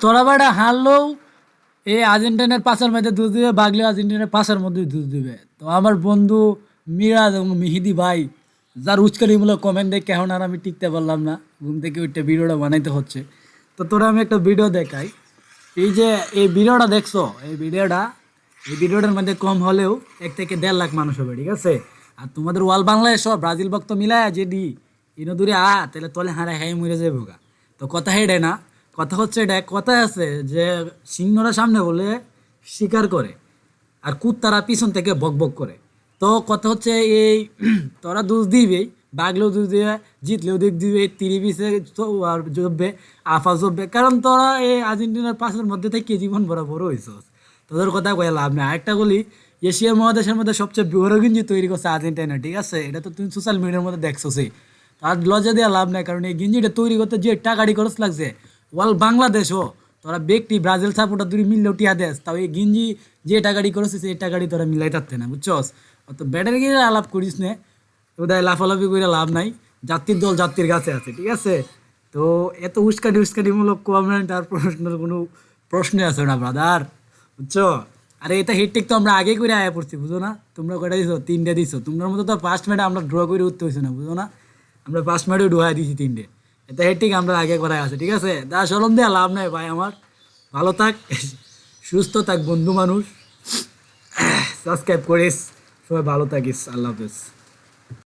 তোরা বেটা হারলেও এই আর্জেন্টিনার পাশের মধ্যে দুধ দিবে, বাগলেও আর্জেন্টিনার পাশের মধ্যে দুধ দিবে। তো আমার বন্ধু মিরাজ এবং মিহিদি ভাই, যার উস্কানিমূলক কমেন্ট দেখে এখন আর আমি টিকতে পারলাম না, ঘুম থেকে উঠতে ভিডিওটা বানাইতে হচ্ছে। তো তোরা আমি একটা ভিডিও দেখাই। এই যে এই ভিডিওটা দেখছো, এই ভিডিওটার মধ্যে কম হলেও 1 থেকে 1.5 লাখ মানুষ হবে, ঠিক আছে? আর তোমাদের ওয়াল বাংলাদেশ ব্রাজিল ভক্ত মিলায় যদি ইনো দূরে তাহলে তলে হারায় হাই মরে যাবে গা। তো কথা হেডে না, কথা হচ্ছে এটা, কথা আছে যে সিংহরা সামনে বলে শিকার করে আর কুত্তারা পিছন থেকে বক বক করে। তো কথা হচ্ছে এই তোরা দোষ দিবেই, বাগলেও দোষ দিবে, জিতলেও দিক দিবে, তিরি পিছে আর জববে, আফা জববে, কারণ তোরা এই আর্জেন্টিনার পাশের মধ্যে থেকে জীবন বরাবর হয়েছ। তোদের কথা কয়ে লাভ নেই। আরেকটা বলি, এশিয়া মহাদেশের মধ্যে সবচেয়ে বড় গেঞ্জি তৈরি করছে আর্জেন্টিনা, ঠিক আছে? এটা তো তুমি সোশ্যাল মিডিয়ার মধ্যে দেখছো। তার লজ্জা দেওয়া লাভ নাই, কারণ এই গেঞ্জিটা তৈরি করতে যে টাকাটি খরচ লাগছে, ওয়াল বাংলাদেশও তোরা ব্যক্তি ব্রাজিল সাপোর্টার দুই মিললেও টিয়া দেস, তাও এই গেঞ্জি যে টাকাটি করেছে সেই টাকাটি তোরা মিলাই থাকতে না, বুঝছস? অত ব্যাটারি গিয়ে আলাপ করিস নে, ওদায় লাফালাফি করে লাভ নাই। জাতির দল জাতির কাছে আছে, ঠিক আছে? তো এত উস্কানি উস্কানিমূলক কমেন্ট আর প্রশ্নের কোনো প্রশ্নই আছে না ব্রাদার, বুঝছো? আরে এটা হিটটেক তো আমরা আগে করে আয়া পড়ছি, বুঝো না? তোমরা কয়টা দিছো? 3টে দিছো। তোমার মতো তো ফার্স্ট ম্যাচে আমরা ড্র করে উঠতে হয়েছে না, বুঝো না? আমরা ফার্স্ট ম্যাচেও ডুহাই দিছি 3টে। এটা হিটটেক আমরা আগে করাই আছে, ঠিক আছে? দা সরম দেওয়া লাভ নাই ভাই আমার। ভালো থাক, সুস্থ থাক বন্ধু মানুষ, সাবস্ক্রাইব করিস, সবাই ভালো থাকিস, আল্লাহ হাফেজ।